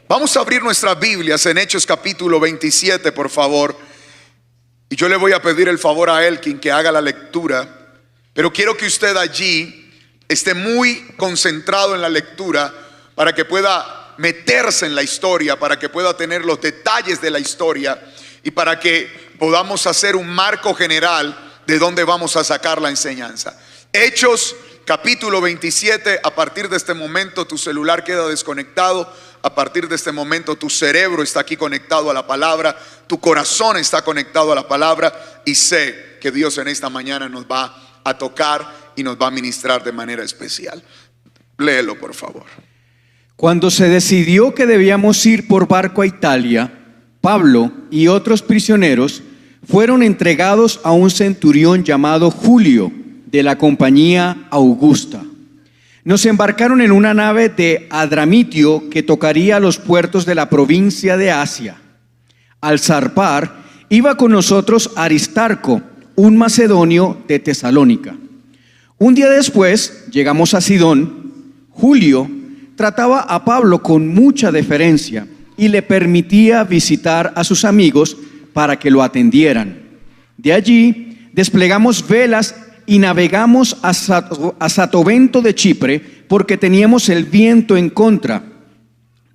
Vamos a abrir nuestras Biblias en Hechos capítulo 27, por favor. Y yo le voy a pedir el favor a Elkin que haga la lectura. Pero quiero que usted allí esté muy concentrado en la lectura para que pueda meterse en la historia, para que pueda tener los detalles de la historia y para que podamos hacer un marco general de dónde vamos a sacar la enseñanza. Hechos capítulo 27, a partir de este momento tu celular queda desconectado. A partir de este momento tu cerebro está aquí conectado a la palabra, tu corazón está conectado a la palabra, y sé que Dios en esta mañana nos va a tocar y nos va a ministrar de manera especial. Léelo, por favor. Cuando se decidió que debíamos ir por barco a Italia, Pablo y otros prisioneros fueron entregados a un centurión llamado Julio, de la compañía Augusta. Nos embarcaron en una nave de Adramitio que tocaría los puertos de la provincia de Asia. Al zarpar, iba con nosotros Aristarco, un macedonio de Tesalónica. Un día después llegamos a Sidón. Julio trataba a Pablo con mucha deferencia y le permitía visitar a sus amigos para que lo atendieran. De allí desplegamos velas y navegamos a Satovento de Chipre, porque teníamos el viento en contra.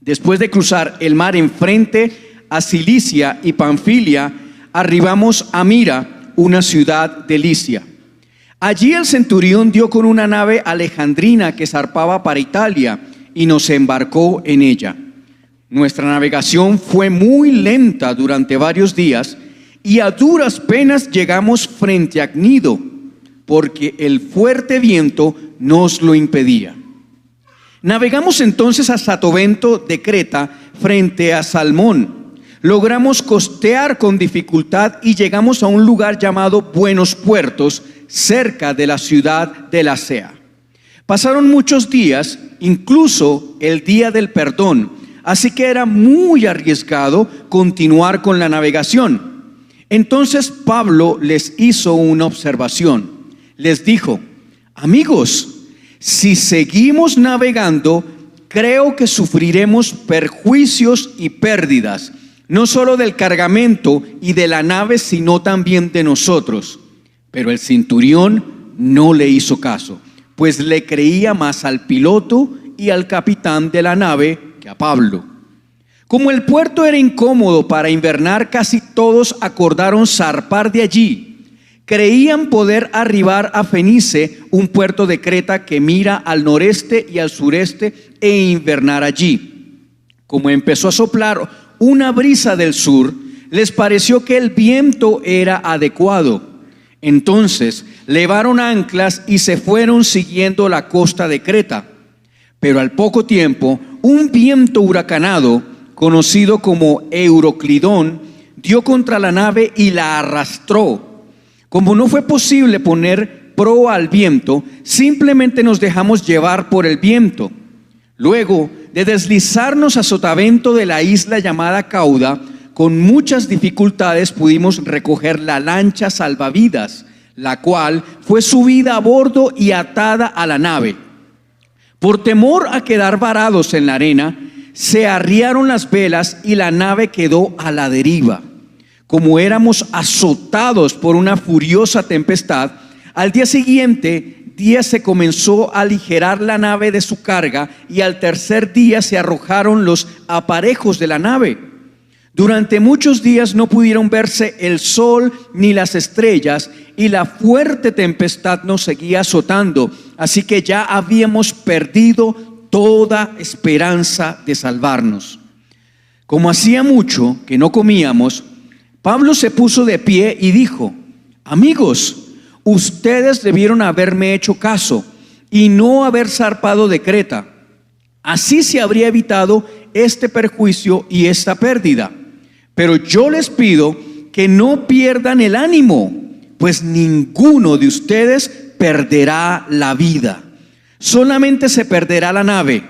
Después de cruzar el mar enfrente a Cilicia y Panfilia, arribamos a Mira, una ciudad de Licia. Allí el centurión dio con una nave alejandrina que zarpaba para Italia y nos embarcó en ella. Nuestra navegación fue muy lenta durante varios días y a duras penas llegamos frente a Gnido, porque el fuerte viento nos lo impedía. Navegamos entonces a Satovento de Creta frente a Salmón. Logramos costear con dificultad y llegamos a un lugar llamado Buenos Puertos, cerca de la ciudad de Lasea. Pasaron muchos días, incluso el día del perdón, así que era muy arriesgado continuar con la navegación. Entonces Pablo les hizo una observación. Les dijo: amigos, si seguimos navegando, creo que sufriremos perjuicios y pérdidas, no solo del cargamento y de la nave, sino también de nosotros. Pero el centurión no le hizo caso, pues le creía más al piloto y al capitán de la nave que a Pablo. Como el puerto era incómodo para invernar, casi todos acordaron zarpar de allí. Creían poder arribar a Fenice, un puerto de Creta que mira al noreste y al sureste, e invernar allí. Como empezó a soplar una brisa del sur, les pareció que el viento era adecuado. Entonces levaron anclas y se fueron siguiendo la costa de Creta. Pero al poco tiempo, un viento huracanado, conocido como Euroclidón, dio contra la nave y la arrastró. Como no fue posible poner proa al viento, simplemente nos dejamos llevar por el viento. Luego de deslizarnos a sotavento de la isla llamada Cauda, con muchas dificultades pudimos recoger la lancha salvavidas, la cual fue subida a bordo y atada a la nave. Por temor a quedar varados en la arena, se arriaron las velas y la nave quedó a la deriva. Como éramos azotados por una furiosa tempestad, al día siguiente se comenzó a aligerar la nave de su carga, y al tercer día se arrojaron los aparejos de la nave. Durante muchos días no pudieron verse el sol ni las estrellas, y la fuerte tempestad nos seguía azotando, así que ya habíamos perdido toda esperanza de salvarnos. Como hacía mucho que no comíamos, Pablo se puso de pie y dijo: amigos, ustedes debieron haberme hecho caso y no haber zarpado de Creta. Así se habría evitado este perjuicio y esta pérdida. Pero yo les pido que no pierdan el ánimo, pues ninguno de ustedes perderá la vida. Solamente se perderá la nave.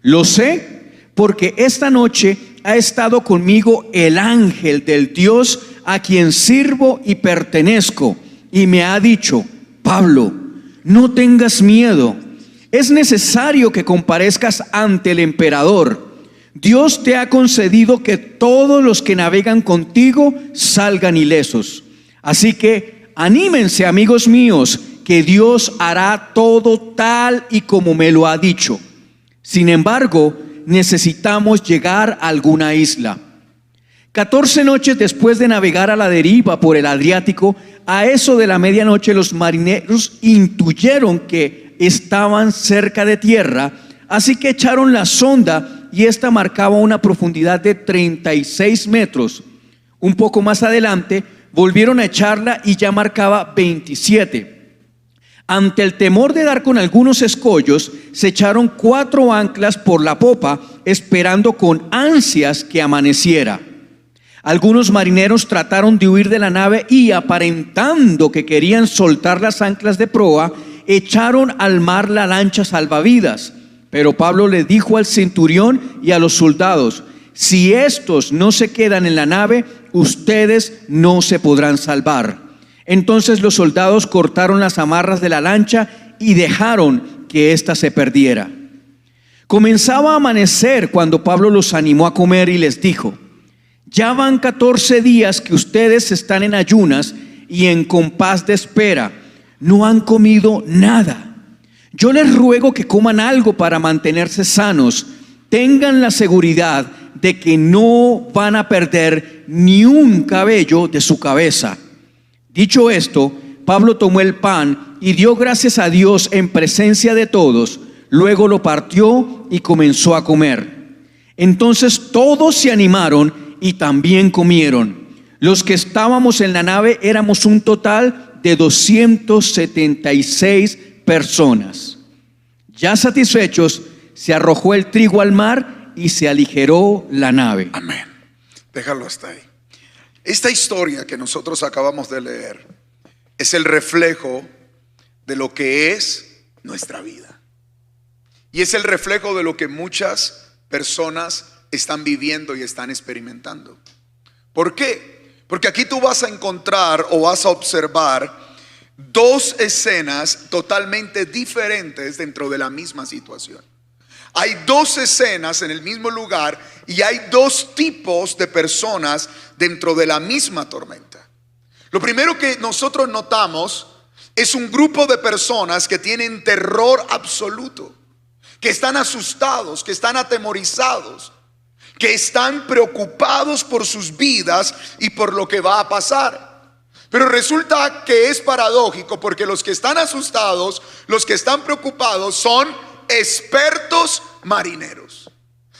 Lo sé porque esta noche ha estado conmigo el ángel del Dios a quien sirvo y pertenezco, y me ha dicho: Pablo, no tengas miedo. Es necesario que comparezcas ante el emperador. Dios te ha concedido que todos los que navegan contigo salgan ilesos. Así que anímense, amigos míos, que Dios hará todo tal y como me lo ha dicho. Sin embargo, necesitamos llegar a alguna isla. 14 noches después de navegar a la deriva por el Adriático, a eso de la medianoche los marineros intuyeron que estaban cerca de tierra, así que echaron la sonda y esta marcaba una profundidad de 36 metros. Un poco más adelante volvieron a echarla y ya marcaba 27. Ante el temor de dar con algunos escollos, se echaron 4 anclas por la popa, esperando con ansias que amaneciera. Algunos marineros trataron de huir de la nave y, aparentando que querían soltar las anclas de proa, echaron al mar la lancha salvavidas. Pero Pablo le dijo al centurión y a los soldados: si estos no se quedan en la nave, ustedes no se podrán salvar. Entonces los soldados cortaron las amarras de la lancha y dejaron que ésta se perdiera. Comenzaba a amanecer cuando Pablo los animó a comer y les dijo: ya van 14 días que ustedes están en ayunas y en compás de espera. No han comido nada. Yo les ruego que coman algo para mantenerse sanos. Tengan la seguridad de que no van a perder ni un cabello de su cabeza. Dicho esto, Pablo tomó el pan y dio gracias a Dios en presencia de todos. Luego lo partió y comenzó a comer. Entonces todos se animaron y también comieron. Los que estábamos en la nave éramos un total de 276 personas. Ya satisfechos, se arrojó el trigo al mar y se aligeró la nave. Amén. Déjalo hasta ahí. Esta historia que nosotros acabamos de leer es el reflejo de lo que es nuestra vida. Y es el reflejo de lo que muchas personas están viviendo y están experimentando. ¿Por qué? Porque aquí tú vas a encontrar o vas a observar 2 escenas totalmente diferentes dentro de la misma situación. Hay 2 escenas en el mismo lugar y hay 2 tipos de personas dentro de la misma tormenta. Lo primero que nosotros notamos es un grupo de personas que tienen terror absoluto, que están asustados, que están atemorizados, que están preocupados por sus vidas y por lo que va a pasar. Pero resulta que es paradójico, porque los que están asustados, los que están preocupados son expertos marineros.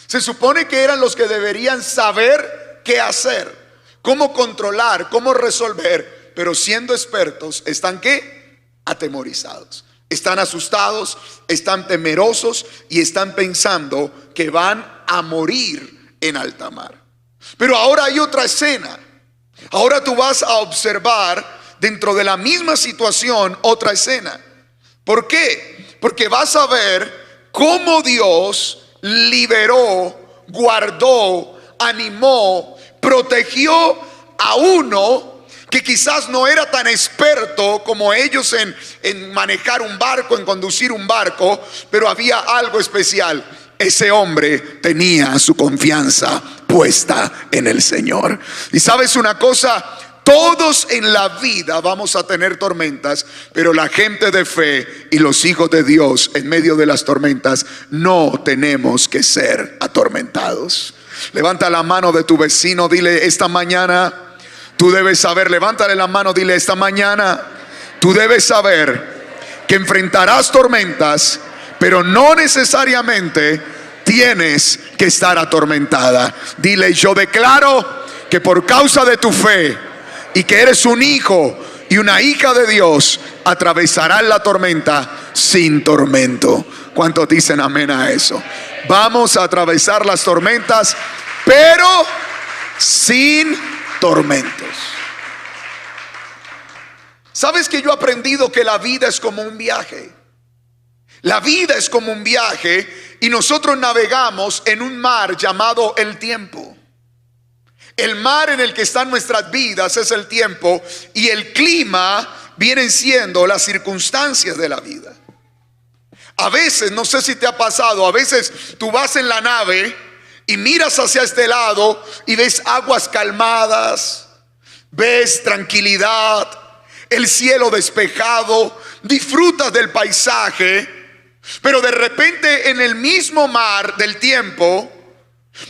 Se supone que eran los que deberían saber qué hacer, cómo controlar, cómo resolver, pero siendo expertos, ¿están qué? Atemorizados. Están asustados, están temerosos y están pensando que van a morir en alta mar. Pero ahora hay otra escena. Ahora tú vas a observar dentro de la misma situación otra escena. ¿Por qué? Porque vas a ver cómo Dios liberó, guardó, animó, protegió a uno que quizás no era tan experto como ellos en manejar un barco, en conducir un barco, pero había algo especial. Ese hombre tenía su confianza puesta en el Señor. Y sabes una cosa, todos en la vida vamos a tener tormentas, pero la gente de fe y los hijos de Dios en medio de las tormentas no tenemos que ser atormentados. Levanta la mano de tu vecino, dile: esta mañana tú debes saber. Levántale la mano, dile: esta mañana tú debes saber que enfrentarás tormentas, pero no necesariamente tienes que estar atormentada. Dile: yo declaro que por causa de tu fe y que eres un hijo y una hija de Dios, atravesarás la tormenta sin tormento. ¿Cuántos dicen amén a eso? Vamos a atravesar las tormentas, pero sin tormentos. ¿Sabes que yo he aprendido que la vida es como un viaje? La vida es como un viaje y nosotros navegamos en un mar llamado el tiempo. El mar en el que están nuestras vidas es el tiempo, y el clima vienen siendo las circunstancias de la vida. A veces, no sé si te ha pasado, a veces tú vas en la nave y miras hacia este lado y ves aguas calmadas, ves tranquilidad, el cielo despejado, disfrutas del paisaje, pero de repente en el mismo mar del tiempo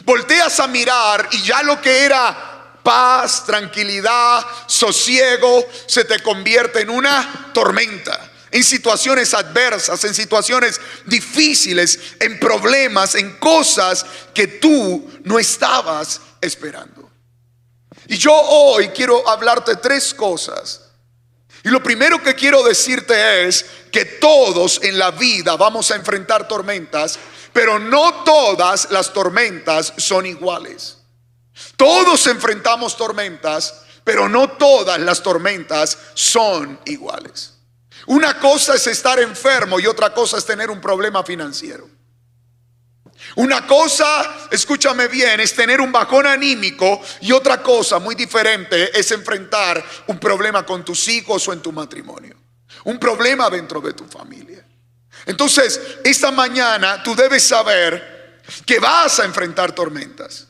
volteas a mirar y ya lo que era paz, tranquilidad, sosiego, se te convierte en una tormenta, en situaciones adversas, en situaciones difíciles, en problemas, en cosas que tú no estabas esperando. Y yo hoy quiero hablarte tres cosas. Y lo primero que quiero decirte es que todos en la vida vamos a enfrentar tormentas, pero no todas las tormentas son iguales. Todos enfrentamos tormentas, pero no todas las tormentas son iguales. Una cosa es estar enfermo y otra cosa es tener un problema financiero. Una cosa, escúchame bien, es tener un bajón anímico, y otra cosa muy diferente es enfrentar un problema con tus hijos o en tu matrimonio, un problema dentro de tu familia. Entonces, esta mañana tú debes saber que vas a enfrentar tormentas,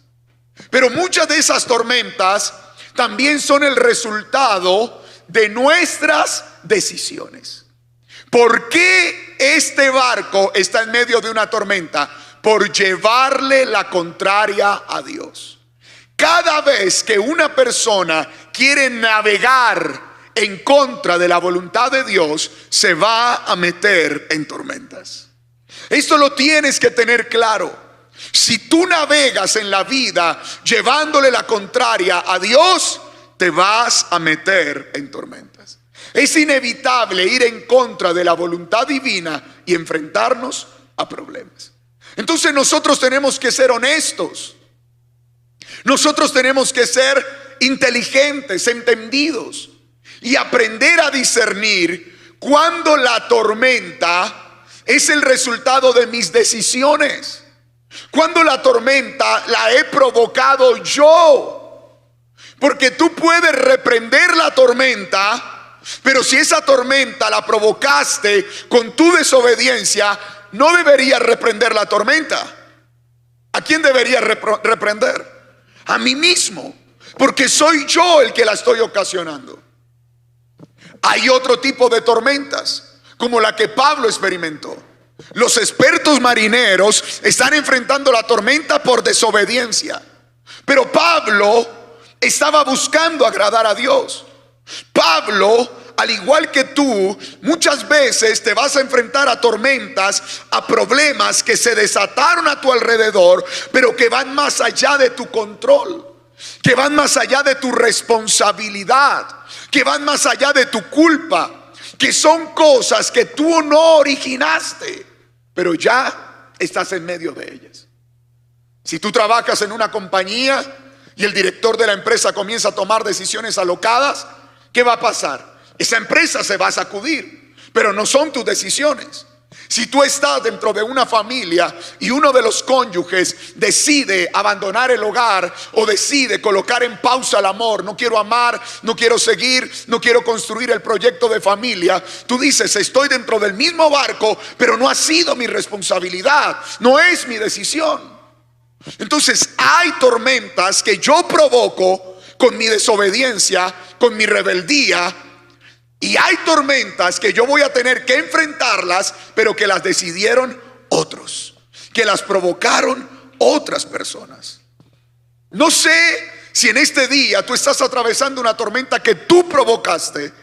pero muchas de esas tormentas también son el resultado de nuestras decisiones. ¿Por qué este barco está en medio de una tormenta? Por llevarle la contraria a Dios. Cada vez que una persona quiere navegar en contra de la voluntad de Dios, se va a meter en tormentas. Esto lo tienes que tener claro. Si tú navegas en la vida llevándole la contraria a Dios, te vas a meter en tormentas. Es inevitable ir en contra de la voluntad divina y enfrentarnos a problemas. Entonces nosotros tenemos que ser honestos. Nosotros tenemos que ser inteligentes, entendidos, y aprender a discernir cuando la tormenta es el resultado de mis decisiones, cuando la tormenta la he provocado yo. Porque tú puedes reprender la tormenta, pero si esa tormenta la provocaste con tu desobediencia, no deberías reprender la tormenta. ¿A quién debería reprender? A mí mismo, porque soy yo el que la estoy ocasionando. Hay otro tipo de tormentas, como la que Pablo experimentó. Los expertos marineros están enfrentando la tormenta por desobediencia, pero Pablo estaba buscando agradar a Dios. Pablo, al igual que tú, muchas veces te vas a enfrentar a tormentas, a problemas que se desataron a tu alrededor, pero que van más allá de tu control, que van más allá de tu responsabilidad, que van más allá de tu culpa, que son cosas que tú no originaste, pero ya estás en medio de ellas. Si tú trabajas en una compañía y el director de la empresa comienza a tomar decisiones alocadas, ¿qué va a pasar? Esa empresa se va a sacudir, pero no son tus decisiones. Si tú estás dentro de una familia y uno de los cónyuges decide abandonar el hogar o decide colocar en pausa el amor, no quiero amar, no quiero seguir, no quiero construir el proyecto de familia, tú dices, estoy dentro del mismo barco, pero no ha sido mi responsabilidad, no es mi decisión. Entonces hay tormentas que yo provoco con mi desobediencia, con mi rebeldía. Y hay tormentas que yo voy a tener que enfrentarlas, pero que las decidieron otros, que las provocaron otras personas. No sé si en este día tú estás atravesando una tormenta que tú provocaste,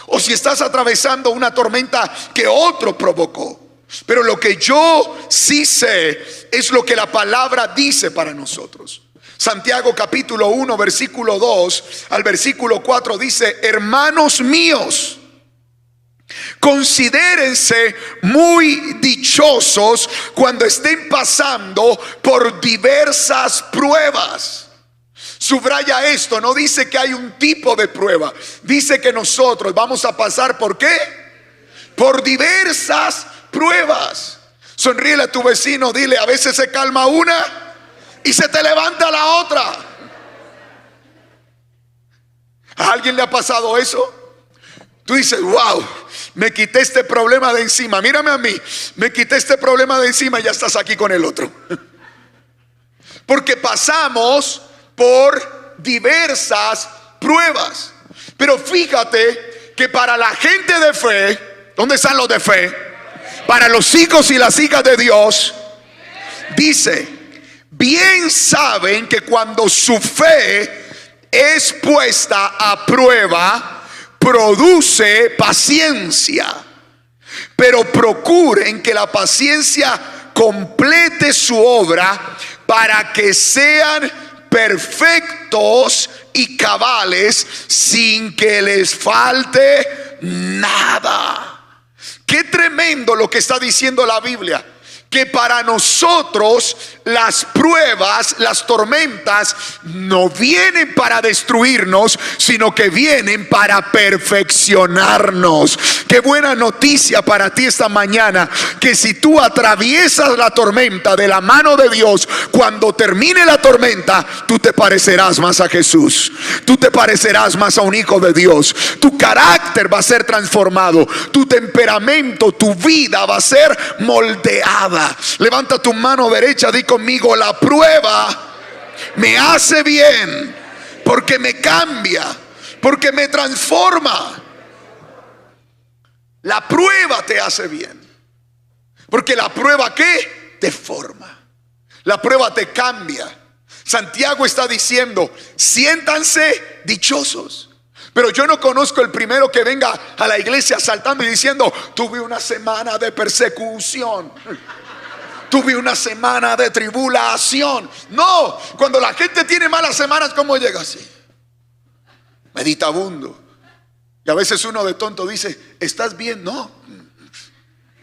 o si estás atravesando una tormenta que otro provocó. Pero lo que yo sí sé es lo que la palabra dice para nosotros. Santiago capítulo 1 versículo 2 al versículo 4 dice: hermanos míos, considérense muy dichosos cuando estén pasando por diversas pruebas. Subraya esto, no dice que hay un tipo de prueba, dice que nosotros vamos a pasar ¿por qué? Por diversas pruebas. Sonríele a tu vecino, dile, a veces se calma una y se te levanta la otra. ¿A alguien le ha pasado eso? Tú dices, wow, me quité este problema de encima. Mírame a mí, me quité este problema de encima y ya estás aquí con el otro. porque pasamos por diversas pruebas. Pero fíjate que para la gente de fe, ¿dónde están los de fe? Para los hijos y las hijas de Dios, dice: bien saben que cuando su fe es puesta a prueba, produce paciencia. Pero procuren que la paciencia complete su obra, para que sean perfectos y cabales, sin que les falte nada. Qué tremendo lo que está diciendo la Biblia, que para nosotros las pruebas, las tormentas no vienen para destruirnos, sino que vienen para perfeccionarnos. Qué buena noticia para ti esta mañana, que si tú atraviesas la tormenta de la mano de Dios, cuando termine la tormenta, tú te parecerás más a Jesús, tú te parecerás más a un hijo de Dios. Tu carácter va a ser transformado, tu temperamento, tu vida va a ser moldeada. Levanta tu mano derecha, di conmigo: la prueba me hace bien, porque me cambia, porque me transforma. La prueba te hace bien, porque la prueba ¿qué? Te forma. La prueba te cambia. Santiago está diciendo: siéntanse dichosos. Pero yo no conozco el primero que venga a la iglesia saltando y diciendo: tuve una semana de persecución, tuve una semana de tribulación. No, cuando la gente tiene malas semanas, ¿cómo llega así? Meditabundo. Y a veces uno de tonto dice: ¿estás bien? No,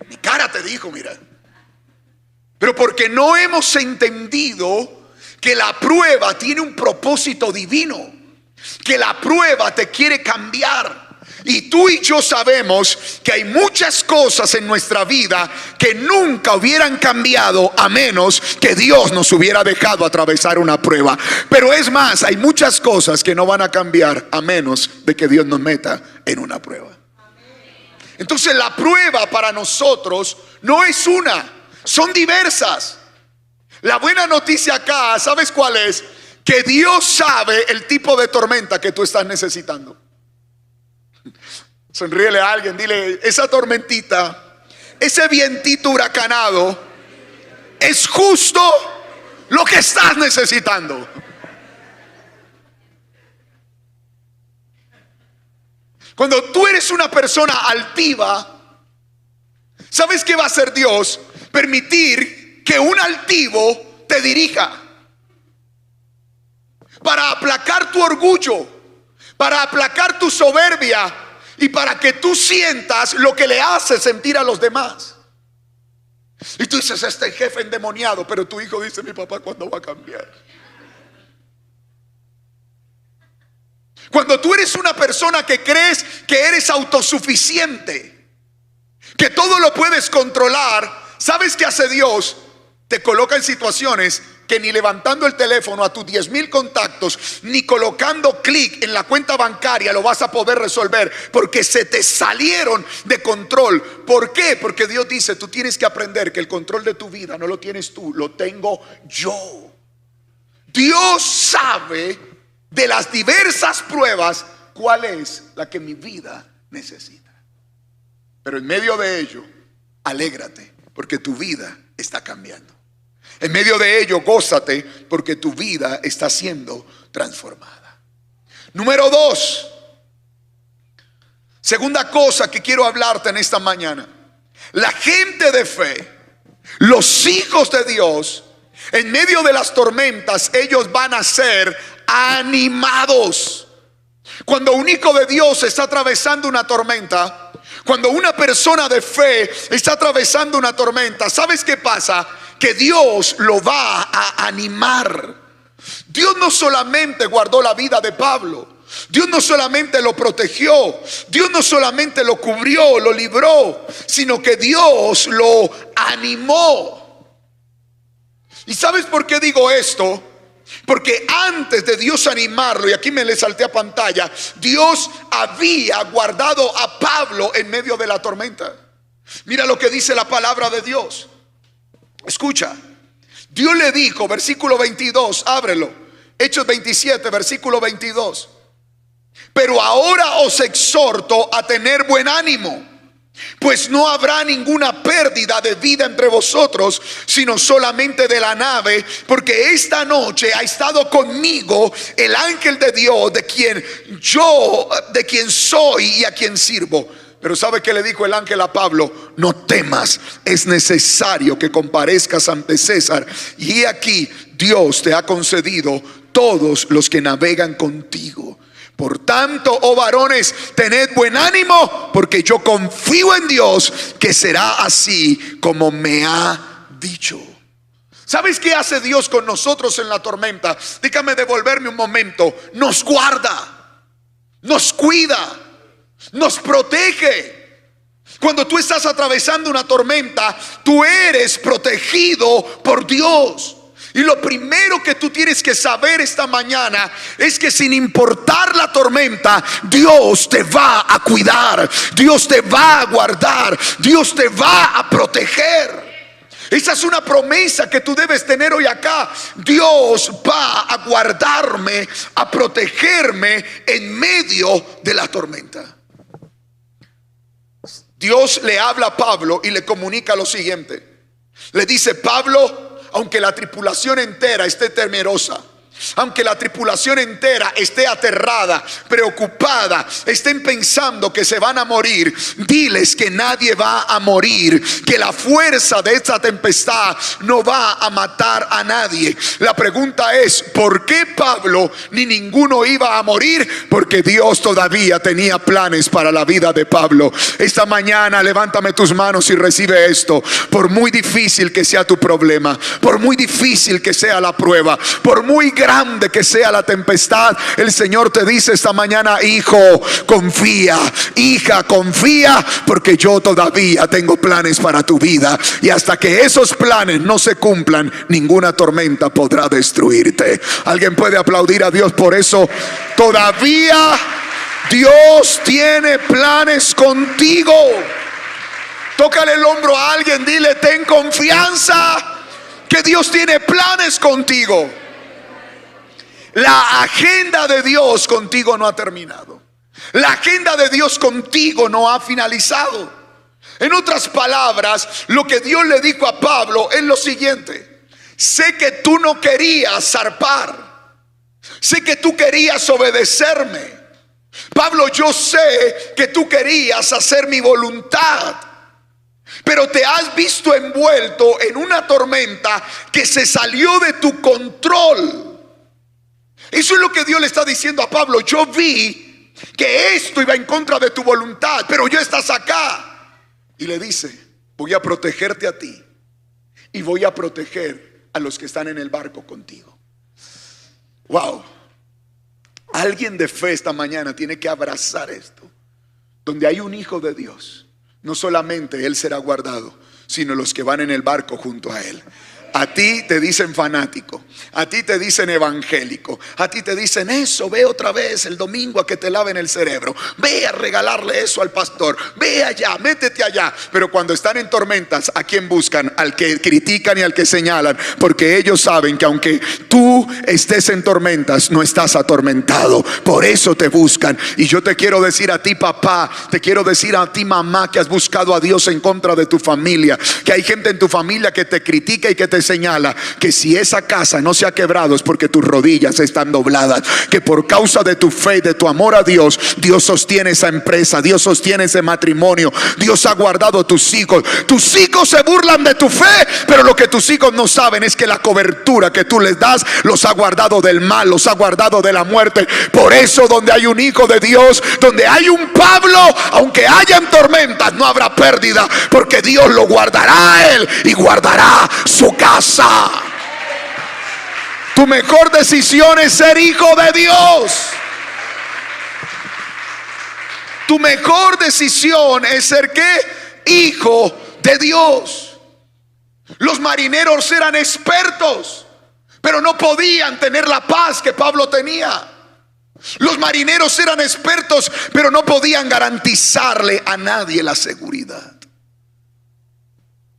mi cara te dijo, mira. Pero porque no hemos entendido que la prueba tiene un propósito divino, que la prueba te quiere cambiar. Y tú y yo sabemos que hay muchas cosas en nuestra vida que nunca hubieran cambiado a menos que Dios nos hubiera dejado atravesar una prueba. Pero es más, hay muchas cosas que no van a cambiar a menos de que Dios nos meta en una prueba. Entonces la prueba para nosotros no es una, son diversas. La buena noticia acá, ¿sabes cuál es? Que Dios sabe el tipo de tormenta que tú estás necesitando. Sonríele a alguien, dile: esa tormentita, ese vientito huracanado es justo lo que estás necesitando. Cuando tú eres una persona altiva, ¿sabes qué va a hacer Dios? Permitir que un altivo te dirija, para aplacar tu orgullo, para aplacar tu soberbia, y para que tú sientas lo que le hace sentir a los demás. Y tú dices: este jefe endemoniado. Pero tu hijo dice: mi papá, ¿cuándo va a cambiar? Cuando tú eres una persona que crees que eres autosuficiente, que todo lo puedes controlar, ¿sabes qué hace Dios? Te coloca en situaciones que ni levantando el teléfono a tus 10,000 contactos, ni colocando clic en la cuenta bancaria lo vas a poder resolver, porque se te salieron de control. ¿Por qué? Porque Dios dice: tú tienes que aprender que el control de tu vida no lo tienes tú, lo tengo yo. Dios sabe de las diversas pruebas cuál es la que mi vida necesita. Pero en medio de ello, alégrate, porque tu vida está cambiando. En medio de ello, gózate, porque tu vida está siendo transformada. Número 2, segunda cosa que quiero hablarte en esta mañana: la gente de fe, los hijos de Dios, en medio de las tormentas, ellos van a ser animados. Cuando un hijo de Dios está atravesando una tormenta, cuando una persona de fe está atravesando una tormenta, ¿sabes qué pasa? Que Dios lo va a animar. Dios no solamente guardó la vida de Pablo, Dios no solamente lo protegió, Dios no solamente lo cubrió, lo libró, sino que Dios lo animó. ¿Y sabes por qué digo esto? Porque antes de Dios animarlo, y aquí me le salté a pantalla, Dios había guardado a Pablo en medio de la tormenta. Mira lo que dice la palabra de Dios. Escucha: Dios le dijo, versículo 22, ábrelo, Hechos 27, versículo 22. Pero ahora os exhorto a tener buen ánimo, pues no habrá ninguna pérdida de vida entre vosotros, sino solamente de la nave, porque esta noche ha estado conmigo el ángel de Dios, de quien soy y a quien sirvo. Pero ¿sabe qué le dijo el ángel a Pablo? No temas, es necesario que comparezcas ante César, y aquí Dios te ha concedido todos los que navegan contigo. Por tanto, oh varones, tened buen ánimo, porque yo confío en Dios que será así como me ha dicho. ¿Sabes qué hace Dios con nosotros en la tormenta? Déjame devolverme un momento. Nos guarda, nos cuida, nos protege. Cuando tú estás atravesando una tormenta, tú eres protegido por Dios. Y lo primero que tú tienes que saber esta mañana es que sin importar la tormenta, Dios te va a cuidar, Dios te va a guardar, Dios te va a proteger. Esa es una promesa que tú debes tener hoy acá. Dios va a guardarme, a protegerme en medio de la tormenta. Dios le habla a Pablo y le comunica lo siguiente. Le dice: Pablo, aunque la tripulación entera esté temerosa, aunque la tripulación entera esté aterrada, preocupada, estén pensando que se van a morir, diles que nadie va a morir, que la fuerza de esta tempestad no va a matar a nadie. La pregunta es: ¿por qué Pablo ni ninguno iba a morir? Porque Dios todavía tenía planes para la vida de Pablo. Esta mañana levántame tus manos y recibe esto. Por muy difícil que sea tu problema, por muy difícil que sea la prueba, por muy grande que sea la tempestad, el Señor te dice esta mañana: hijo, confía, hija, confía, porque yo todavía tengo planes para tu vida, y hasta que esos planes no se cumplan, ninguna tormenta podrá destruirte. Alguien puede aplaudir a Dios por eso. Todavía Dios tiene planes contigo. Tócale el hombro a alguien, dile: ten confianza que Dios tiene planes contigo. La agenda de Dios contigo no ha terminado. La agenda de Dios contigo no ha finalizado. En otras palabras, lo que Dios le dijo a Pablo es lo siguiente: sé que tú no querías zarpar, sé que tú querías obedecerme. Pablo, yo sé que tú querías hacer mi voluntad, pero te has visto envuelto en una tormenta que se salió de tu control. Eso es lo que Dios le está diciendo a Pablo. Yo vi que esto iba en contra de tu voluntad, pero ya estás acá. Y le dice: voy a protegerte a ti y voy a proteger a los que están en el barco contigo. Wow. Alguien de fe esta mañana tiene que abrazar esto. Donde hay un hijo de Dios, no solamente él será guardado, sino los que van en el barco junto a él. A ti te dicen fanático, a ti te dicen evangélico, a ti te dicen eso, ve otra vez el domingo a que te laven el cerebro, ve a regalarle eso al pastor, ve allá, métete allá. Pero cuando están en tormentas, ¿a quién buscan? Al que critican y al que señalan, porque ellos saben que aunque tú estés en tormentas, no estás atormentado. Por eso te buscan. Y yo te quiero decir a ti, papá, te quiero decir a ti, mamá, que has buscado a Dios en contra de tu familia, que hay gente en tu familia que te critica y que te señala, que si esa casa no se ha quebrado es porque tus rodillas están dobladas, que por causa de tu fe y de tu amor a Dios, Dios sostiene esa empresa, Dios sostiene ese matrimonio, Dios ha guardado tus hijos. Tus hijos se burlan de tu fe, pero lo que tus hijos no saben es que la cobertura que tú les das los ha guardado del mal, los ha guardado de la muerte. Por eso, donde hay un hijo de Dios, donde hay un Pablo, aunque hayan tormentas, no habrá pérdida, porque Dios lo guardará a él y guardará su casa. Tu mejor decisión es ser hijo de Dios. Tu mejor decisión es ser ¿qué? Hijo de Dios. Los marineros eran expertos, pero no podían tener la paz que Pablo tenía. Los marineros eran expertos, pero no podían garantizarle a nadie la seguridad.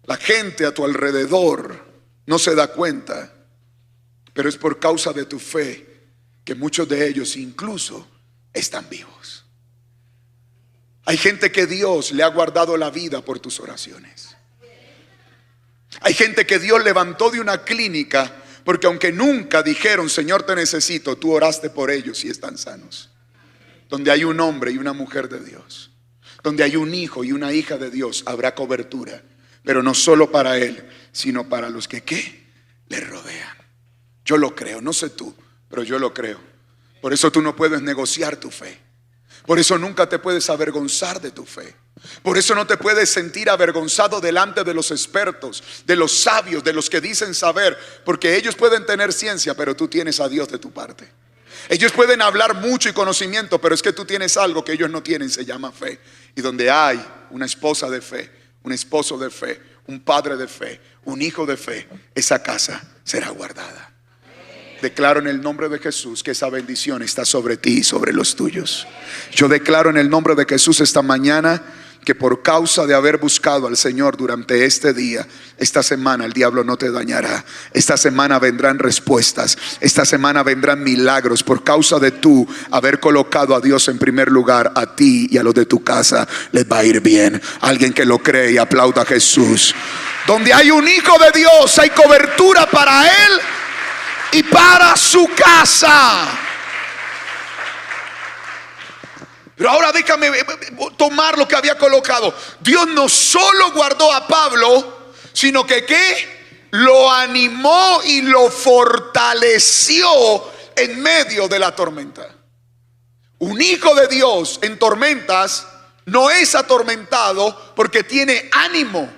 La gente a tu alrededor no se da cuenta, pero es por causa de tu fe que muchos de ellos incluso están vivos. Hay gente que Dios le ha guardado la vida por tus oraciones. Hay gente que Dios levantó de una clínica porque aunque nunca dijeron Señor te necesito, tú oraste por ellos y están sanos. Donde hay un hombre y una mujer de Dios, donde hay un hijo y una hija de Dios, habrá cobertura, pero no solo para él, sino para los que ¿qué? Le rodean. Yo lo creo, no sé tú, pero yo lo creo. Por eso tú no puedes negociar tu fe. Por eso nunca te puedes avergonzar de tu fe. Por eso no te puedes sentir avergonzado delante de los expertos, de los sabios, de los que dicen saber, porque ellos pueden tener ciencia, pero tú tienes a Dios de tu parte. Ellos pueden hablar mucho y conocimiento, pero es que tú tienes algo que ellos no tienen, se llama fe. Y donde hay una esposa de fe, un esposo de fe, un padre de fe, un hijo de fe, esa casa será guardada. Declaro en el nombre de Jesús que esa bendición está sobre ti y sobre los tuyos. Yo declaro en el nombre de Jesús esta mañana que por causa de haber buscado al Señor durante este día, esta semana el diablo no te dañará. Esta semana vendrán respuestas, esta semana vendrán milagros. Por causa de tú haber colocado a Dios en primer lugar, a ti y a los de tu casa les va a ir bien. Alguien que lo cree y aplauda a Jesús. Donde hay un hijo de Dios hay cobertura para él y para su casa. Pero ahora déjame tomar lo que había colocado. Dios no solo guardó a Pablo, sino que ¿qué? Lo animó y lo fortaleció en medio de la tormenta. Un hijo de Dios en tormentas no es atormentado porque tiene ánimo,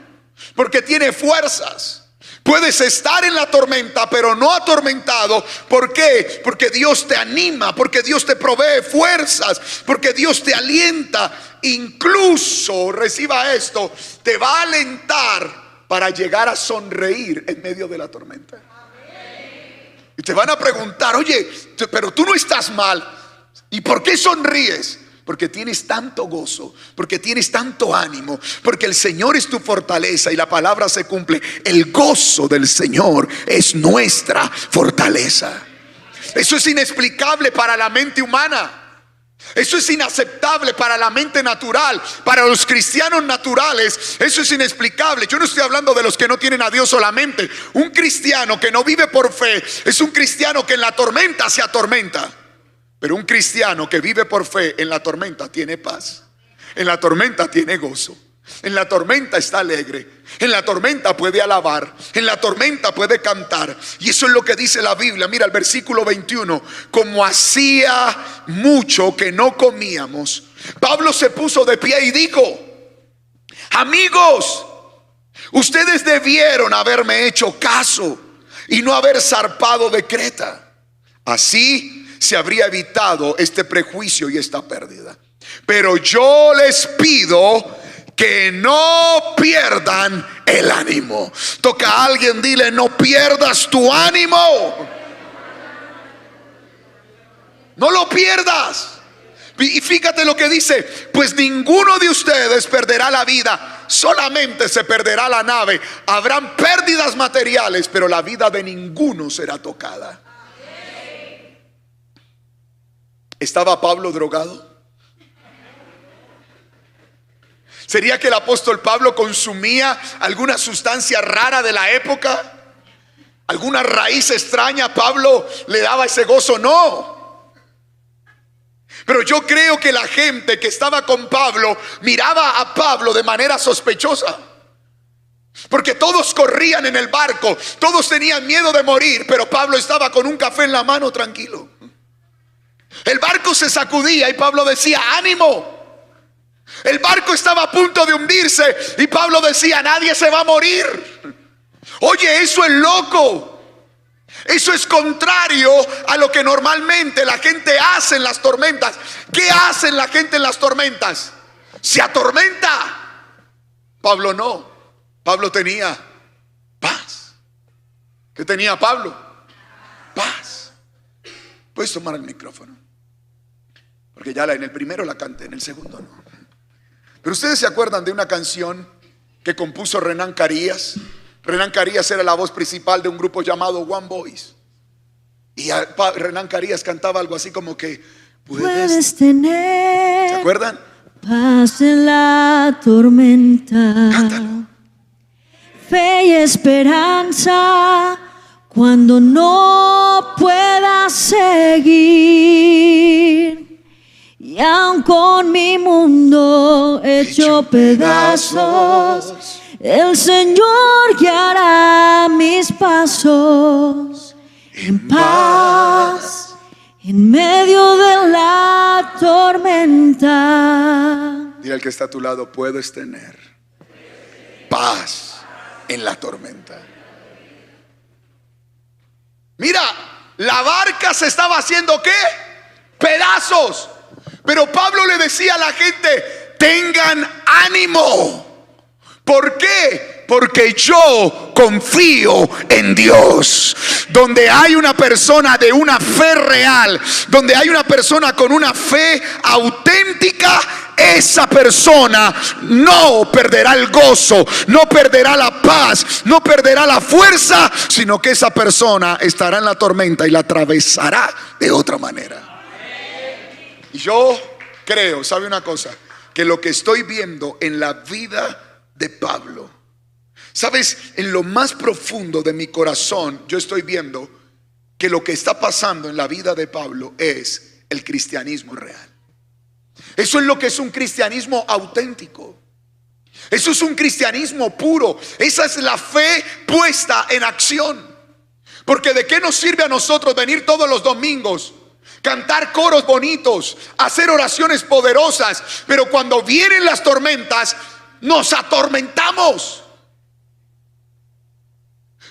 porque tiene fuerzas. Puedes estar en la tormenta, pero no atormentado. ¿Por qué? Porque Dios te anima, porque Dios te provee fuerzas, porque Dios te alienta. Incluso, reciba esto, te va a alentar para llegar a sonreír en medio de la tormenta. Y te van a preguntar, oye, pero tú no estás mal, ¿y por qué sonríes? Porque tienes tanto gozo, porque tienes tanto ánimo, porque el Señor es tu fortaleza y la palabra se cumple. El gozo del Señor es nuestra fortaleza. Eso es inexplicable para la mente humana. Eso es inaceptable para la mente natural. Para los cristianos naturales eso es inexplicable. Yo no estoy hablando de los que no tienen a Dios solamente. Un cristiano que no vive por fe es un cristiano que en la tormenta se atormenta. Pero un cristiano que vive por fe en la tormenta tiene paz. En la tormenta tiene gozo. En la tormenta está alegre. En la tormenta puede alabar. En la tormenta puede cantar. Y eso es lo que dice la Biblia. Mira el versículo 21. Como hacía mucho que no comíamos, Pablo se puso de pie y dijo: amigos, ustedes debieron haberme hecho caso y no haber zarpado de Creta. Así se habría evitado este prejuicio y esta pérdida. Pero yo les pido que no pierdan el ánimo. Toca a alguien, dile: no pierdas tu ánimo. No lo pierdas. Y fíjate lo que dice: pues ninguno de ustedes perderá la vida, solamente se perderá la nave. Habrán pérdidas materiales, pero la vida de ninguno será tocada. ¿Estaba Pablo drogado? ¿Sería que el apóstol Pablo consumía alguna sustancia rara de la época? ¿Alguna raíz extraña? ¿Pablo le daba ese gozo? No. Pero yo creo que la gente que estaba con Pablo miraba a Pablo de manera sospechosa. Porque todos corrían en el barco, todos tenían miedo de morir, pero Pablo estaba con un café en la mano tranquilo. El barco se sacudía y Pablo decía: ánimo. El barco estaba a punto de hundirse y Pablo decía: nadie se va a morir. Oye, eso es loco. Eso es contrario a lo que normalmente la gente hace en las tormentas. ¿Qué hace la gente en las tormentas? Se atormenta. Pablo no. Pablo tenía paz. ¿Qué tenía Pablo? Paz. Puedes tomar el micrófono, porque ya en el primero la canté, en el segundo no. Pero ustedes se acuerdan de una canción que compuso Renán Carías, Renan Carías era la voz principal de un grupo llamado One Voice. Y Renan Carías cantaba algo así como que puedes tener, ¿se acuerdan? Paz en la tormenta. Cántalo. Fe y esperanza cuando no puedas seguir. Y aun con mi mundo hecho pedazos, el Señor guiará mis pasos en paz en medio de la tormenta. Dile al que está a tu lado, puedes tener paz en la tormenta. Mira, la barca se estaba haciendo ¿qué? Pedazos. Pero Pablo le decía a la gente, tengan ánimo. ¿Por qué? Porque yo confío en Dios. Donde hay una persona de una fe real, donde hay una persona con una fe auténtica, esa persona no perderá el gozo, no perderá la paz, no perderá la fuerza, sino que esa persona estará en la tormenta y la atravesará de otra manera. Y yo creo, ¿sabe una cosa? Que lo que estoy viendo en la vida de Pablo, sabes, en lo más profundo de mi corazón, yo estoy viendo que lo que está pasando en la vida de Pablo es el cristianismo real. Eso es lo que es un cristianismo auténtico. Eso es un cristianismo puro. Esa es la fe puesta en acción. Porque ¿de qué nos sirve a nosotros venir todos los domingos, cantar coros bonitos, hacer oraciones poderosas, pero cuando vienen las tormentas nos atormentamos?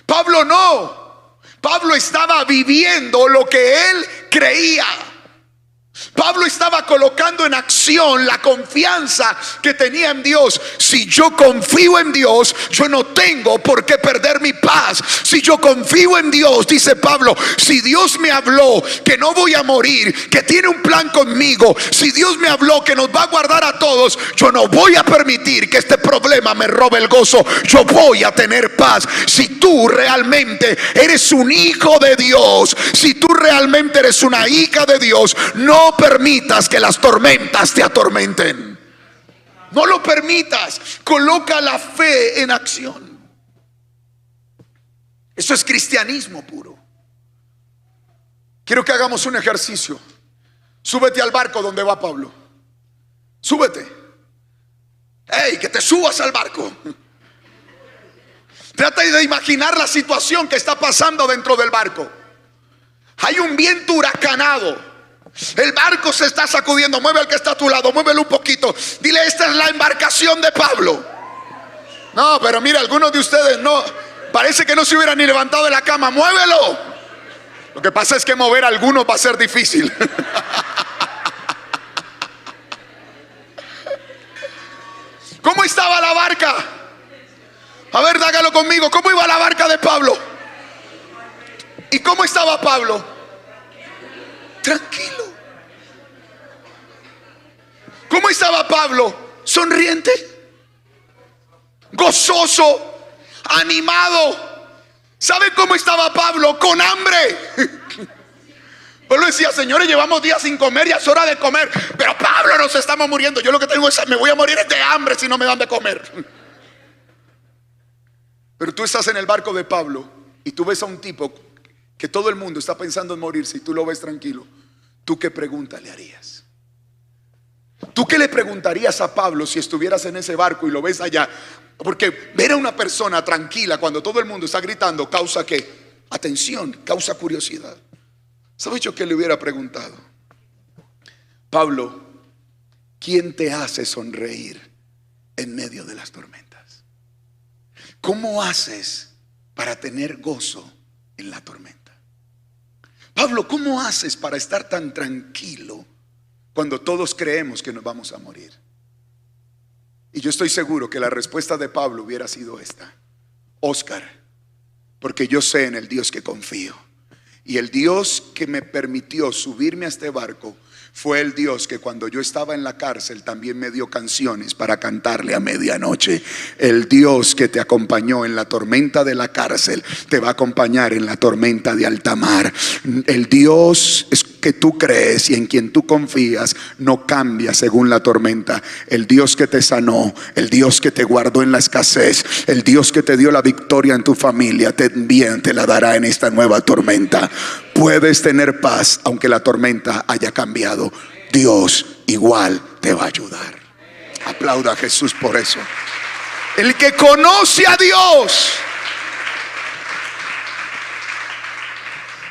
Pablo no. Pablo estaba viviendo lo que él creía. Pablo estaba colocando en acción la confianza que tenía en Dios. Si yo confío en Dios, yo no tengo por qué perder mi paz. Si yo confío en Dios, dice Pablo, si Dios me habló que no voy a morir, que tiene un plan conmigo, si Dios me habló que nos va a guardar a todos, yo no voy a permitir que este problema me robe el gozo. Yo voy a tener paz. Si tú realmente eres un hijo de Dios, si tú realmente eres una hija de Dios, no permitas que las tormentas te atormenten. No lo permitas. Coloca la fe en acción. Eso es cristianismo puro. Quiero que hagamos un ejercicio. Súbete al barco donde va Pablo. Súbete. Hey, que te subas al barco. Trata de imaginar la situación que está pasando dentro del barco. Hay un viento huracanado. El barco se está sacudiendo. Mueve al que está a tu lado, muévelo un poquito. Dile, esta es la embarcación de Pablo. No, pero mira, algunos de ustedes no, parece que no se hubieran ni levantado de la cama. Muévelo. Lo que pasa es que mover a algunos va a ser difícil. ¿Cómo estaba la barca? A ver, hágalo conmigo. ¿Cómo iba la barca de Pablo? ¿Y cómo estaba Pablo? Tranquilo. ¿Cómo estaba Pablo? Sonriente, gozoso, animado. ¿Sabe cómo estaba Pablo? Con hambre. Pablo decía, señores, llevamos días sin comer, ya es hora de comer. Pero Pablo, nos estamos muriendo. Yo lo que tengo es, me voy a morir de hambre si no me dan de comer. Pero tú estás en el barco de Pablo y tú ves a un tipo que todo el mundo está pensando en morirse y tú lo ves tranquilo. ¿Tú qué pregunta le harías? ¿Tú qué le preguntarías a Pablo si estuvieras en ese barco y lo ves allá? Porque ver a una persona tranquila cuando todo el mundo está gritando causa ¿qué? Atención, causa curiosidad. ¿Sabes yo qué le hubiera preguntado? Pablo, ¿quién te hace sonreír en medio de las tormentas? ¿Cómo haces para tener gozo en la tormenta? Pablo, ¿cómo haces para estar tan tranquilo cuando todos creemos que nos vamos a morir? Y yo estoy seguro que la respuesta de Pablo hubiera sido esta: Óscar, porque yo sé en el Dios que confío. Y el Dios que me permitió subirme a este barco fue el Dios que cuando yo estaba en la cárcel también me dio canciones para cantarle a medianoche. El Dios que te acompañó en la tormenta de la cárcel te va a acompañar en la tormenta de alta mar. El Dios que tú crees y en quien tú confías no cambia según la tormenta. El Dios que te sanó, el Dios que te guardó en la escasez, el Dios que te dio la victoria en tu familia, también te la dará en esta nueva tormenta. Puedes tener paz aunque la tormenta haya cambiado. Dios igual te va a ayudar. Aplauda a Jesús por eso. El que conoce a Dios,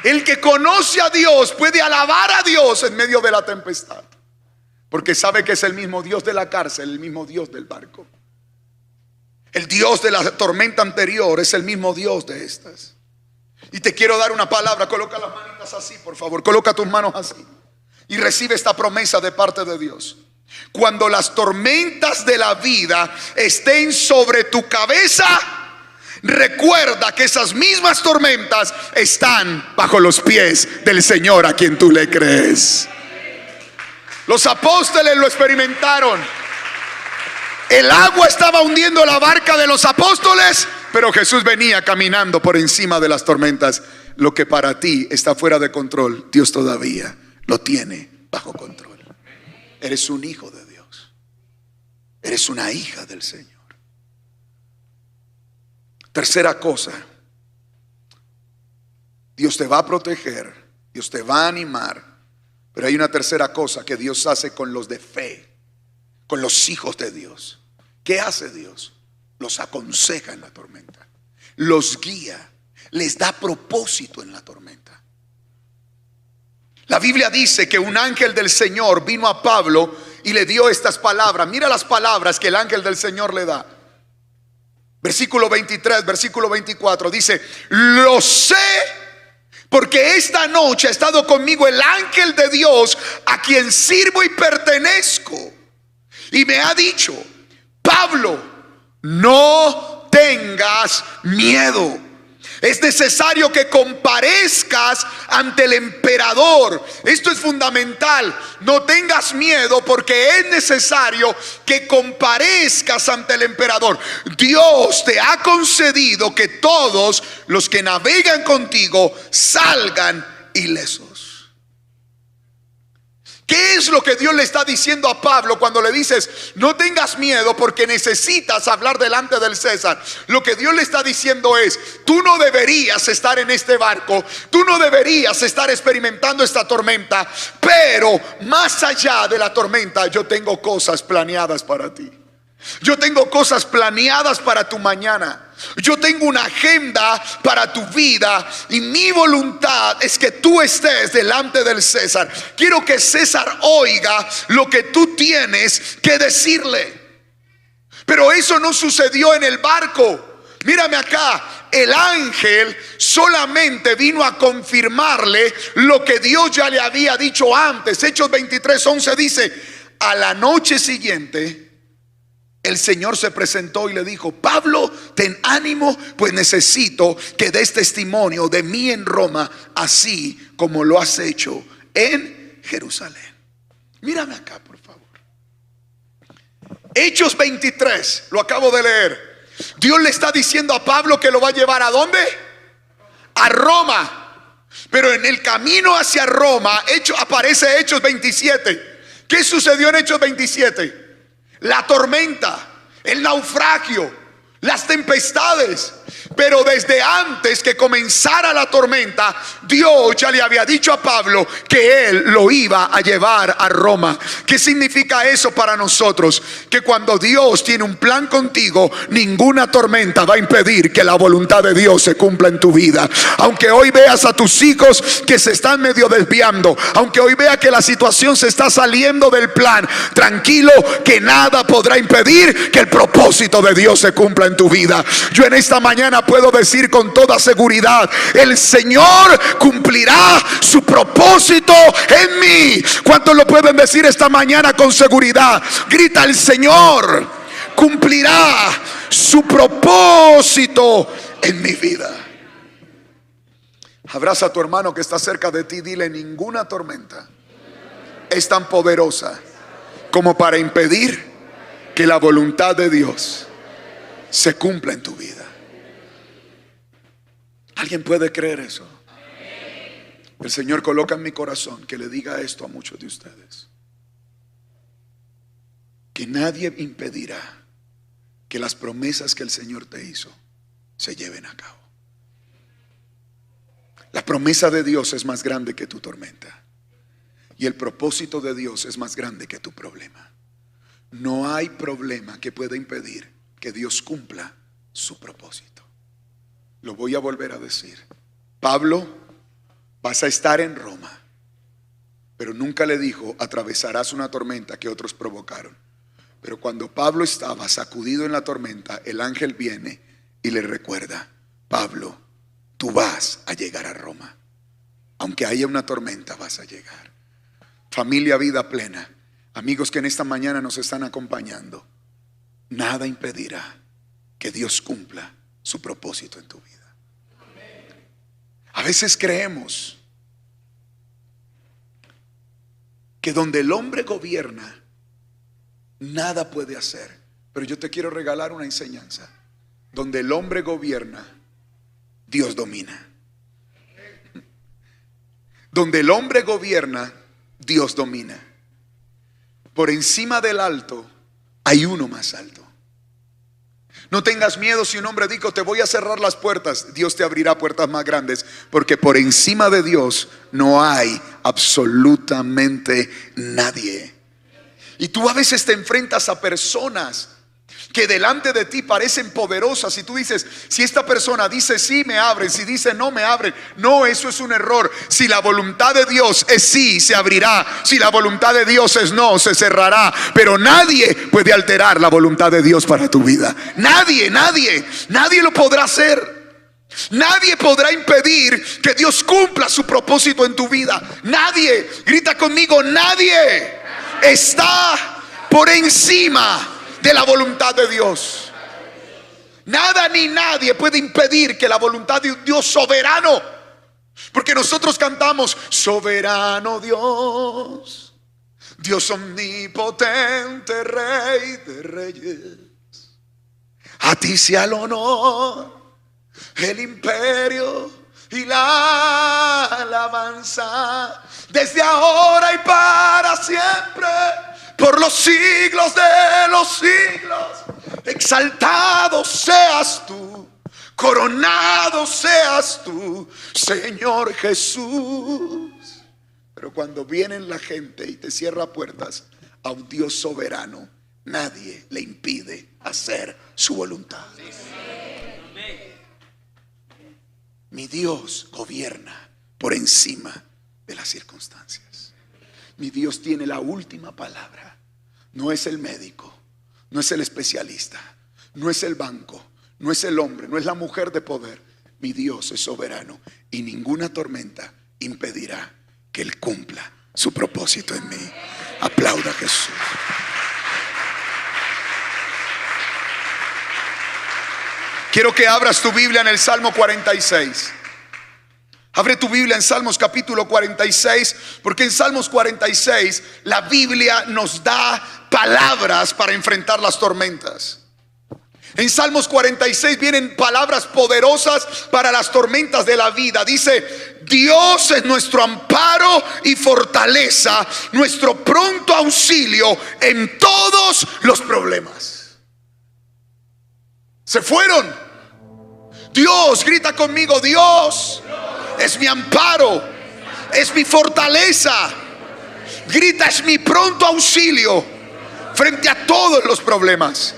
el que conoce a Dios puede alabar a Dios en medio de la tempestad, porque sabe que es el mismo Dios de la cárcel, el mismo Dios del barco. El Dios de la tormenta anterior es el mismo Dios de estas. Y te quiero dar una palabra. Coloca las manitas así, por favor. Coloca tus manos así y recibe esta promesa de parte de Dios. Cuando las tormentas de la vida estén sobre tu cabeza, recuerda que esas mismas tormentas están bajo los pies del Señor a quien tú le crees. Los apóstoles lo experimentaron. El agua estaba hundiendo la barca de los apóstoles, pero Jesús venía caminando por encima de las tormentas. Lo que para ti está fuera de control, Dios todavía lo tiene bajo control. Eres un hijo de Dios. Eres una hija del Señor. Tercera cosa, Dios te va a proteger, Dios te va a animar, pero hay una tercera cosa que Dios hace con los de fe, con los hijos de Dios. ¿Qué hace Dios? Los aconseja en la tormenta, los guía, les da propósito en la tormenta. La Biblia dice que un ángel del Señor vino a Pablo y le dio estas palabras. Mira las palabras que el ángel del Señor le da. Versículo 23, versículo 24 dice: lo sé, porque esta noche ha estado conmigo el ángel de Dios a quien sirvo y pertenezco, y me ha dicho: Pablo, no tengas miedo. Es necesario que comparezcas ante el emperador. Esto es fundamental. No tengas miedo, porque es necesario que comparezcas ante el emperador. Dios te ha concedido que todos los que navegan contigo salgan ilesos. ¿Qué es lo que Dios le está diciendo a Pablo cuando le dices no tengas miedo porque necesitas hablar delante del César? Lo que Dios le está diciendo es: tú no deberías estar en este barco, tú no deberías estar experimentando esta tormenta, pero más allá de la tormenta yo tengo cosas planeadas para ti. Yo tengo cosas planeadas para tu mañana. Yo tengo una agenda para tu vida, y mi voluntad es que tú estés delante del César. Quiero que César oiga lo que tú tienes que decirle. Pero eso no sucedió en el barco. Mírame acá. El ángel solamente vino a confirmarle lo que Dios ya le había dicho antes. Hechos 23:11 dice: a la noche siguiente el Señor se presentó y le dijo: Pablo, ten ánimo, pues necesito que des testimonio de mí en Roma, así como lo has hecho en Jerusalén. Mírame acá, por favor. Hechos 23, lo acabo de leer. Dios le está diciendo a Pablo que lo va a llevar ¿a dónde? A Roma. Pero en el camino hacia Roma aparece Hechos 27. ¿Qué sucedió en Hechos 27? La tormenta, el naufragio, las tempestades. Pero desde antes que comenzara la tormenta, Dios ya le había dicho a Pablo que él lo iba a llevar a Roma. ¿Qué significa eso para nosotros? Que cuando Dios tiene un plan contigo, ninguna tormenta va a impedir que la voluntad de Dios se cumpla en tu vida. Aunque hoy veas a tus hijos que se están medio desviando, aunque hoy vea que la situación se está saliendo del plan, tranquilo, que nada podrá impedir que el propósito de Dios se cumpla en tu vida. Yo en esta mañana puedo decir con toda seguridad: el Señor cumplirá su propósito en mí. ¿Cuántos lo pueden decir esta mañana con seguridad? Grita: el Señor cumplirá su propósito en mi vida. Abraza a tu hermano que está cerca de ti. Dile: ninguna tormenta es tan poderosa como para impedir que la voluntad de Dios se cumpla en tu vida. ¿Alguien puede creer eso? El Señor coloca en mi corazón que le diga esto a muchos de ustedes: que nadie impedirá que las promesas que el Señor te hizo se lleven a cabo. La promesa de Dios es más grande que tu tormenta, y el propósito de Dios es más grande que tu problema. No hay problema que pueda impedir que Dios cumpla su propósito. Lo voy a volver a decir. Pablo, vas a estar en Roma, pero nunca le dijo: atravesarás una tormenta que otros provocaron. Pero cuando Pablo estaba sacudido en la tormenta, el ángel viene y le recuerda: Pablo, tú vas a llegar a Roma. Aunque haya una tormenta, vas a llegar. Familia Vida Plena, amigos que en esta mañana nos están acompañando, nada impedirá que Dios cumpla su propósito en tu vida. A veces creemos que donde el hombre gobierna, nada puede hacer. Pero yo te quiero regalar una enseñanza. Donde el hombre gobierna, Dios domina. Donde el hombre gobierna, Dios domina. Por encima del alto hay uno más alto. No tengas miedo si un hombre dijo: te voy a cerrar las puertas. Dios te abrirá puertas más grandes, porque por encima de Dios no hay absolutamente nadie. Y tú a veces te enfrentas a personas que delante de ti parecen poderosas, y tú dices: si esta persona dice sí, me abren; si dice no, me abren. No, eso es un error. Si la voluntad de Dios es sí, se abrirá. Si la voluntad de Dios es no, se cerrará. Pero nadie puede alterar la voluntad de Dios para tu vida. Nadie lo podrá hacer. Nadie podrá impedir que Dios cumpla su propósito en tu vida. Nadie, grita conmigo: nadie está por encima de la voluntad de Dios. Nada ni nadie puede impedir que la voluntad de Dios soberano, porque nosotros cantamos: soberano Dios, Dios omnipotente, Rey de reyes, a ti sea el honor, el imperio y la alabanza, desde ahora y para siempre, por los siglos de los siglos. Exaltado seas tú, coronado seas tú, Señor Jesús. Pero cuando viene la gente y te cierra puertas, a un Dios soberano nadie le impide hacer su voluntad. Mi Dios gobierna por encima de las circunstancias. Mi Dios tiene la última palabra. No es el médico, no es el especialista, no es el banco, no es el hombre, no es la mujer de poder. Mi Dios es soberano, y ninguna tormenta impedirá que Él cumpla su propósito en mí. Aplauda a Jesús. Quiero que abras tu Biblia en el Salmo 46. Abre tu Biblia en Salmos capítulo 46, porque en Salmos 46 la Biblia nos da palabras para enfrentar las tormentas. En Salmos 46 vienen palabras poderosas para las tormentas de la vida. Dice: Dios es nuestro amparo y fortaleza, nuestro pronto auxilio en todos los problemas. Se fueron. Dios, grita conmigo: Dios es mi amparo, es mi fortaleza. Grita: es mi pronto auxilio frente a todos los problemas.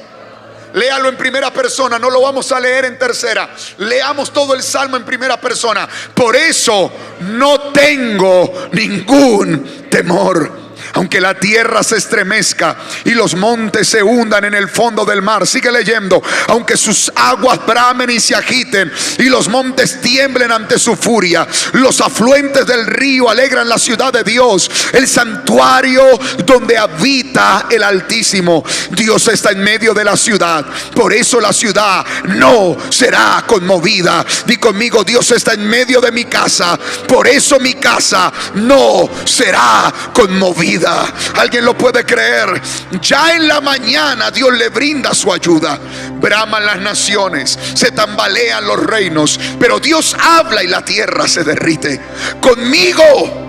Léalo en primera persona, no lo vamos a leer en tercera. Leamos todo el salmo en primera persona. Por eso no tengo ningún temor. Aunque la tierra se estremezca y los montes se hundan en el fondo del mar. Sigue leyendo. Aunque sus aguas bramen y se agiten y los montes tiemblen ante su furia. Los afluentes del río alegran la ciudad de Dios, el santuario donde habita el Altísimo. Dios está en medio de la ciudad. Por eso la ciudad no será conmovida. Di conmigo: Dios está en medio de mi casa. Por eso mi casa no será conmovida. ¿Alguien lo puede creer? Ya en la mañana Dios le brinda su ayuda. Braman las naciones, se tambalean los reinos, pero Dios habla y la tierra se derrite. Conmigo.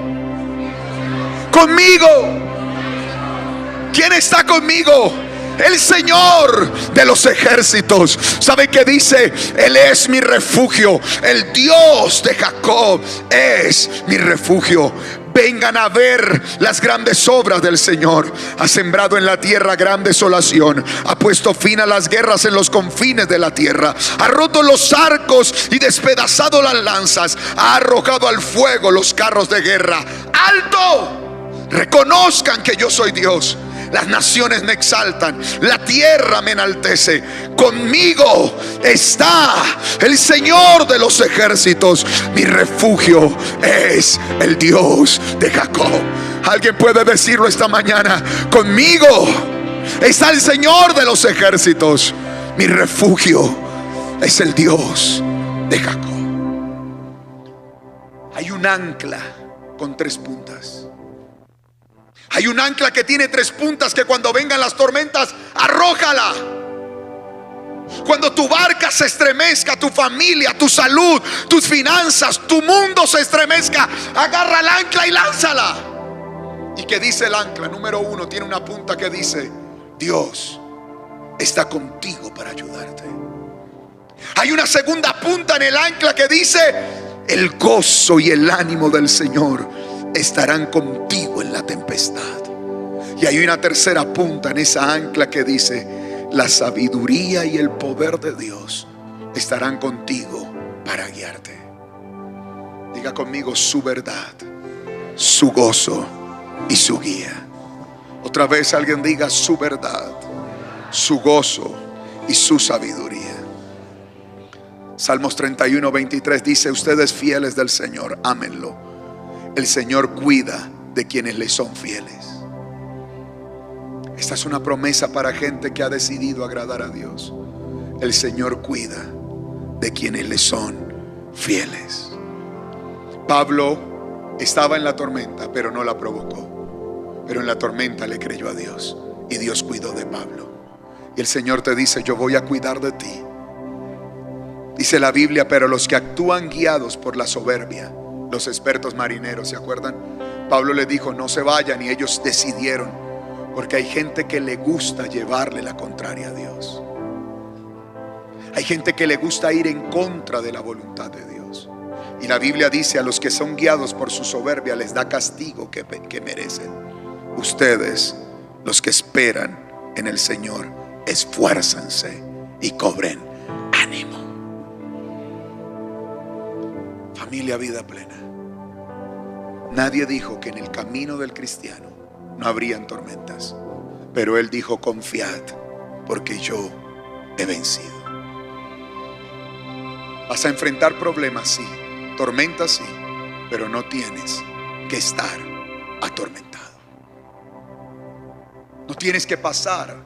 ¿Quién está conmigo? El Señor de los ejércitos. ¿Sabe qué dice? Él es mi refugio. El Dios de Jacob es mi refugio. Vengan a ver las grandes obras del Señor. Ha sembrado en la tierra gran desolación. Ha puesto fin a las guerras en los confines de la tierra. Ha roto los arcos y despedazado las lanzas. Ha arrojado al fuego los carros de guerra. ¡Alto! Reconozcan que yo soy Dios. Las naciones me exaltan, la tierra me enaltece. Conmigo está el Señor de los ejércitos. Mi refugio es el Dios de Jacob. Alguien puede decirlo esta mañana: conmigo está el Señor de los ejércitos. Mi refugio es el Dios de Jacob. Hay un ancla con 3 puntas. Hay un ancla que tiene 3 puntas, que cuando vengan las tormentas, arrójala. Cuando tu barca se estremezca, tu familia, tu salud, tus finanzas, tu mundo se estremezca, agarra el ancla y lánzala. ¿Y qué dice el ancla? Número 1, tiene una punta que dice: Dios está contigo para ayudarte. Hay una segunda punta en el ancla que dice: el gozo y el ánimo del Señor estarán contigo en la tempestad. Y hay una tercera punta en esa ancla que dice: la sabiduría y el poder de Dios estarán contigo para guiarte. Diga conmigo: su verdad, su gozo y su guía. Otra vez alguien diga: su verdad, su gozo y su sabiduría. Salmos 31:23 dice: ustedes fieles del Señor, ámenlo. El Señor cuida de quienes le son fieles. Esta es una promesa para gente que ha decidido agradar a Dios. El Señor cuida de quienes le son fieles. Pablo estaba en la tormenta, pero no la provocó. Pero en la tormenta le creyó a Dios y Dios cuidó de Pablo. Y el Señor te dice: yo voy a cuidar de ti. Dice la Biblia: pero los que actúan guiados por la soberbia, los expertos marineros, ¿se acuerdan? Pablo le dijo: no se vayan, y ellos decidieron, porque hay gente que le gusta llevarle la contraria a Dios. Hay gente que le gusta ir en contra de la voluntad de Dios. Y la Biblia dice: a los que son guiados por su soberbia les da castigo que merecen. Ustedes, los que esperan en el Señor, esfuércense y cobren ánimo. Familia Vida Plena, nadie dijo que en el camino del cristiano no habrían tormentas, pero Él dijo: confiad, porque yo he vencido. Vas a enfrentar problemas, sí, tormentas, sí, pero no tienes que estar atormentado. No tienes que pasar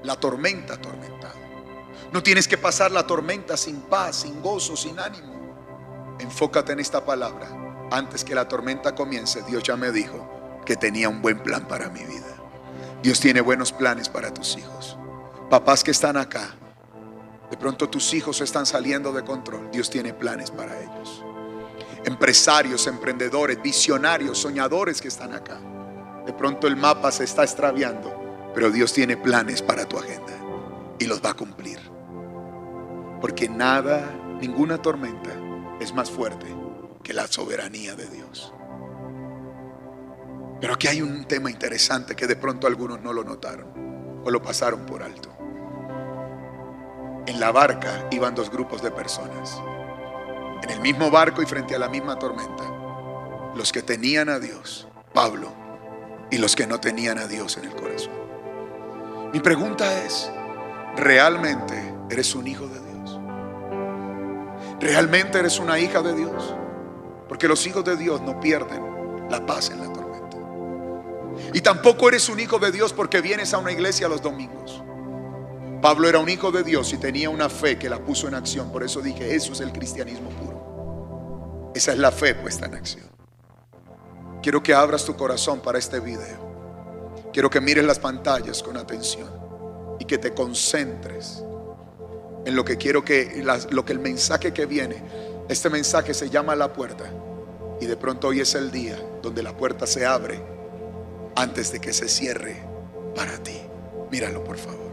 la tormenta atormentado. No tienes que pasar la tormenta sin paz, sin gozo, sin ánimo. Enfócate en esta palabra. Antes que la tormenta comience, Dios ya me dijo que tenía un buen plan para mi vida. Dios tiene buenos planes para tus hijos. Papás que están acá, de pronto tus hijos están saliendo de control. Dios tiene planes para ellos. Empresarios, emprendedores, visionarios, soñadores que están acá, de pronto el mapa se está extraviando, pero Dios tiene planes para tu agenda y los va a cumplir. Porque nada, ninguna tormenta es más fuerte que la soberanía de Dios. Pero aquí hay un tema interesante que de pronto algunos no lo notaron o lo pasaron por alto. En la barca iban 2 grupos de personas, en el mismo barco y frente a la misma tormenta. Los que tenían a Dios, Pablo y los que no tenían a Dios en el corazón. Mi pregunta es, ¿realmente eres un hijo de Dios? ¿Realmente eres una hija de Dios? Porque los hijos de Dios no pierden la paz en la tormenta. Y tampoco eres un hijo de Dios porque vienes a una iglesia los domingos. Pablo era un hijo de Dios y tenía una fe que la puso en acción. Por eso dije, eso es el cristianismo puro. Esa es la fe puesta en acción. Quiero que abras tu corazón para este video. Quiero que mires las pantallas con atención y que te concentres en lo que quiero que el mensaje que viene. Este mensaje se llama La Puerta. Y de pronto hoy es el día donde la puerta se abre antes de que se cierre para ti. Míralo, por favor.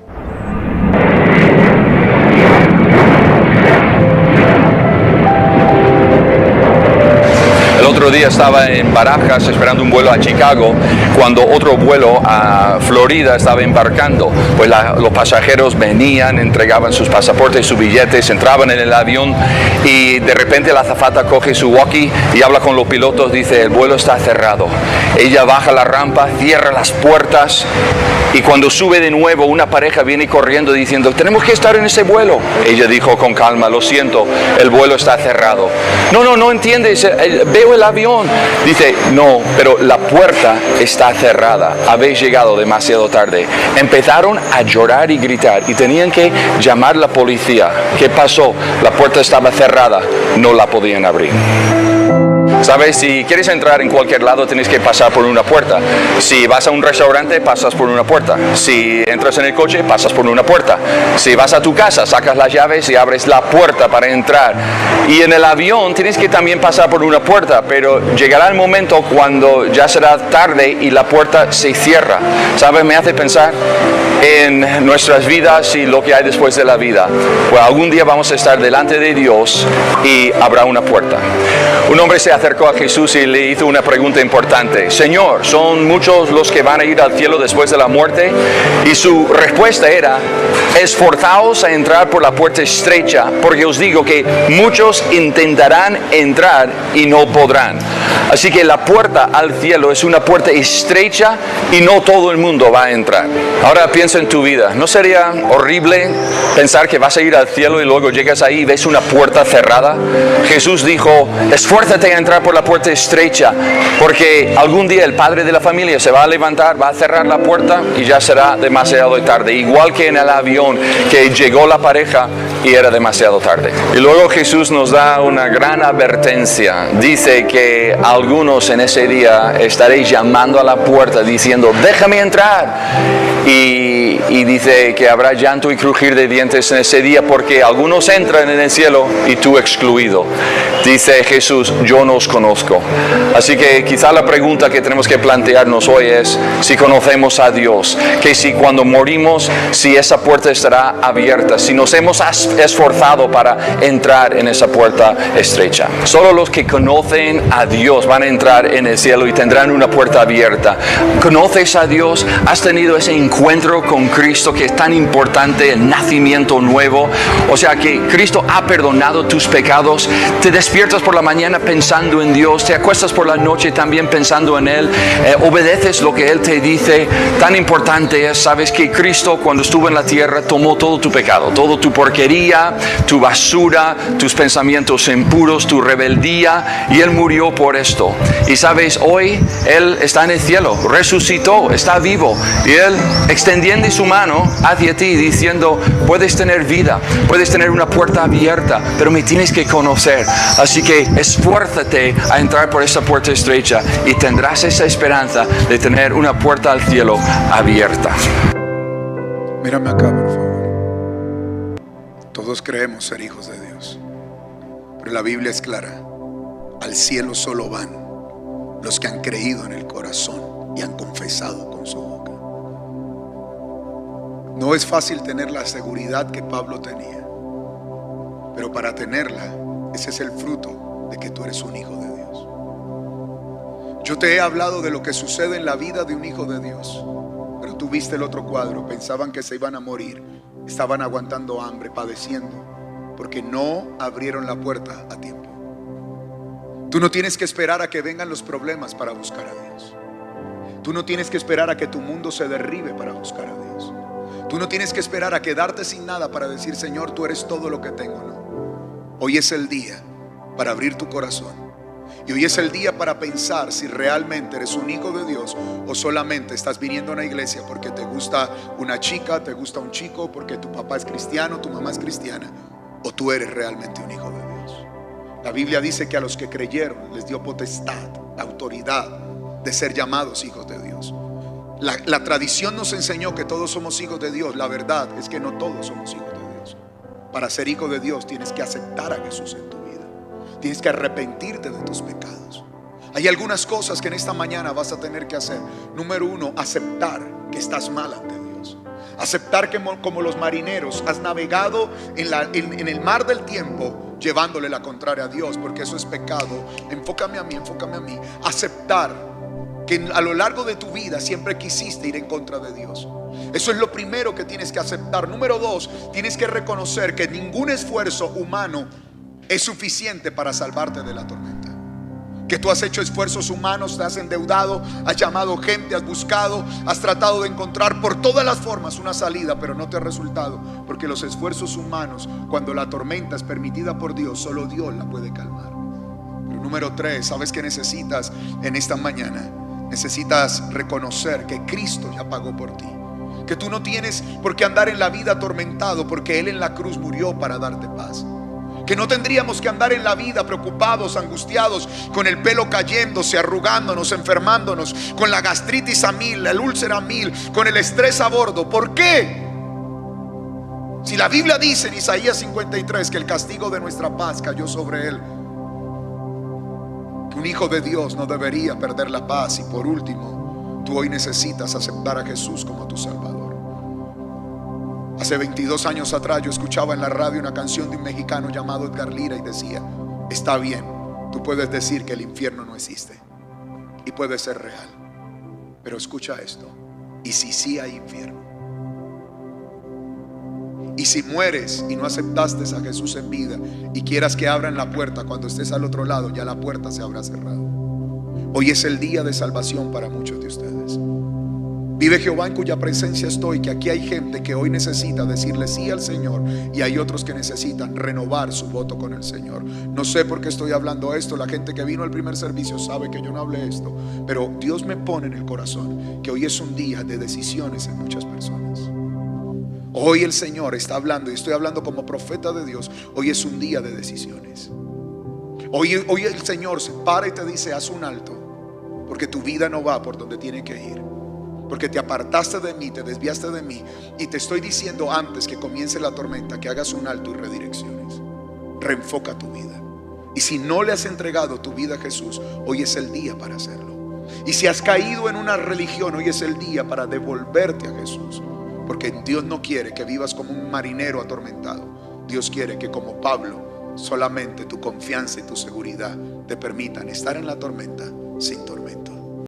El otro día estaba en Barajas esperando un vuelo a Chicago cuando otro vuelo a Florida estaba embarcando. Pues los pasajeros venían, entregaban sus pasaportes, sus billetes, entraban en el avión y de repente la azafata coge su walkie y habla con los pilotos, dice: el vuelo está cerrado. Ella baja la rampa, cierra las puertas y cuando sube de nuevo una pareja viene corriendo diciendo: tenemos que estar en ese vuelo. Ella dijo con calma: lo siento, el vuelo está cerrado. No entiendes, veo el avión. Dice: no, pero la puerta está cerrada, habéis llegado demasiado tarde. Empezaron a llorar y gritar y tenían que llamar a la policía. ¿Qué pasó? La puerta estaba cerrada, no la podían abrir. ¿Sabes? Si quieres entrar en cualquier lado tienes que pasar por una puerta. Si vas a un restaurante pasas por una puerta. Si entras en el coche pasas por una puerta. Si vas a tu casa sacas las llaves y abres la puerta para entrar. Y en el avión tienes que también pasar por una puerta, pero llegará el momento cuando ya será tarde y la puerta se cierra. ¿Sabes? Me hace pensar en nuestras vidas y lo que hay después de la vida. Pues algún día vamos a estar delante de Dios y habrá una puerta. Un hombre se acercó a Jesús y le hizo una pregunta importante: Señor, ¿son muchos los que van a ir al cielo después de la muerte? Y su respuesta era: esforzaos a entrar por la puerta estrecha, porque os digo que muchos intentarán entrar y no podrán. Así que la puerta al cielo es una puerta estrecha y no todo el mundo va a entrar. Ahora piensa en tu vida. ¿No sería horrible pensar que vas a ir al cielo y luego llegas ahí y ves una puerta cerrada? Jesús dijo: esfuérzate a entrar por la puerta estrecha, porque algún día el padre de la familia se va a levantar, va a cerrar la puerta y ya será demasiado tarde. Igual que en el avión, que llegó la pareja y era demasiado tarde. Y luego Jesús nos da una gran advertencia. Dice que algunos en ese día estaréis llamando a la puerta diciendo: déjame entrar. Y dice que habrá llanto y crujir de dientes en ese día, porque algunos entran en el cielo y tú excluido. Dice Jesús: yo no os conozco. Así que quizá la pregunta que tenemos que plantearnos hoy es si conocemos a Dios, que si cuando morimos, si esa puerta estará abierta, si nos hemos esforzado para entrar en esa puerta estrecha. Solo los que conocen a Dios van a entrar en el cielo y tendrán una puerta abierta. ¿Conoces a Dios? ¿Has tenido ese encuentro con Cristo que es tan importante, el nacimiento nuevo? O sea que Cristo ha perdonado tus pecados. Te despiertas por la mañana pensando en Dios, te acuestas por la noche también pensando en Él, obedeces lo que Él te dice. Tan importante es, sabes que Cristo cuando estuvo en la tierra tomó todo tu pecado, todo tu porquería, tu basura, tus pensamientos impuros, tu rebeldía, y Él murió por esto. Y sabes, hoy Él está en el cielo, resucitó, está vivo, y Él extendiendo su mano hacia ti diciendo: puedes tener vida, puedes tener una puerta abierta, pero me tienes que conocer. Así que esfuérzate a entrar por esa puerta estrecha y tendrás esa esperanza de tener una puerta al cielo abierta. Mírame acá, por favor. Todos creemos ser hijos de Dios, pero la Biblia es clara: al cielo solo van los que han creído en el corazón y han confesado con su boca. No es fácil tener la seguridad que Pablo tenía, pero para tenerla, ese es el fruto de que tú eres un hijo de Dios. Yo te he hablado de lo que sucede en la vida de un hijo de Dios, pero tú viste el otro cuadro. Pensaban que se iban a morir, estaban aguantando hambre, padeciendo, porque no abrieron la puerta a tiempo. Tú no tienes que esperar a que vengan los problemas para buscar a Dios. Tú no tienes que esperar a que tu mundo se derribe para buscar a Dios. Tú no tienes que esperar a quedarte sin nada para decir: Señor, tú eres todo lo que tengo. No. Hoy es el día para abrir tu corazón. Y hoy es el día para pensar si realmente eres un hijo de Dios o solamente estás viniendo a una iglesia porque te gusta una chica, te gusta un chico, porque tu papá es cristiano, tu mamá es cristiana, o tú eres realmente un hijo de Dios. La Biblia dice que a los que creyeron les dio potestad, autoridad de ser llamados hijos de Dios. La tradición nos enseñó que todos somos hijos de Dios. La verdad es que no todos somos hijos de Dios. Para ser hijo de Dios tienes que aceptar a Jesús en tu vida. Tienes que arrepentirte de tus pecados. Hay algunas cosas que en esta mañana vas a tener que hacer. Número uno, aceptar que estás mal ante Dios. Aceptar que como los marineros has navegado en el mar del tiempo llevándole la contraria a Dios, porque eso es pecado. Enfócame a mí. Aceptar que a lo largo de tu vida siempre quisiste ir en contra de Dios. Eso es lo primero que tienes que aceptar. Número dos, tienes que reconocer que ningún esfuerzo humano es suficiente para salvarte de la tormenta. Que tú has hecho esfuerzos humanos, te has endeudado, has llamado gente, has buscado, has tratado de encontrar por todas las formas una salida, pero no te ha resultado, porque los esfuerzos humanos, cuando la tormenta es permitida por Dios, solo Dios la puede calmar. Pero número tres, ¿sabes qué necesitas en esta mañana? Necesitas reconocer que Cristo ya pagó por ti. Que tú no tienes por qué andar en la vida atormentado, porque Él en la cruz murió para darte paz. Que no tendríamos que andar en la vida preocupados, angustiados, con el pelo cayéndose, arrugándonos, enfermándonos, con la gastritis a mil, el úlcera a mil, con el estrés a bordo. ¿Por qué? Si la Biblia dice en Isaías 53 que el castigo de nuestra paz cayó sobre Él, que un hijo de Dios no debería perder la paz. Y por último, tú hoy necesitas aceptar a Jesús como tu Salvador. Hace 22 años atrás yo escuchaba en la radio una canción de un mexicano llamado Edgar Lira y decía: está bien, tú puedes decir que el infierno no existe y puede ser real, pero escucha esto: ¿y si sí hay infierno? Y si mueres y no aceptaste a Jesús en vida y quieras que abran la puerta, cuando estés al otro lado ya la puerta se habrá cerrado. Hoy es el día de salvación para muchos de ustedes. Vive Jehová en cuya presencia estoy, que aquí hay gente que hoy necesita decirle sí al Señor, y hay otros que necesitan renovar su voto con el Señor. No sé por qué estoy hablando esto. La gente que vino al primer servicio sabe que yo no hablé esto, pero Dios me pone en el corazón que hoy es un día de decisiones en muchas personas. Hoy el Señor está hablando, y estoy hablando como profeta de Dios. Hoy es un día de decisiones. Hoy el Señor se para y te dice: haz un alto, porque tu vida no va por donde tiene que ir. Porque te apartaste de mí, te desviaste de mí. Y te estoy diciendo antes que comience la tormenta que hagas un alto y redirecciones. Reenfoca tu vida. Y si no le has entregado tu vida a Jesús, hoy es el día para hacerlo. Y si has caído en una religión, hoy es el día para devolverte a Jesús. Porque Dios no quiere que vivas como un marinero atormentado. Dios quiere que, como Pablo, solamente tu confianza y tu seguridad te permitan estar en la tormenta sin tormento.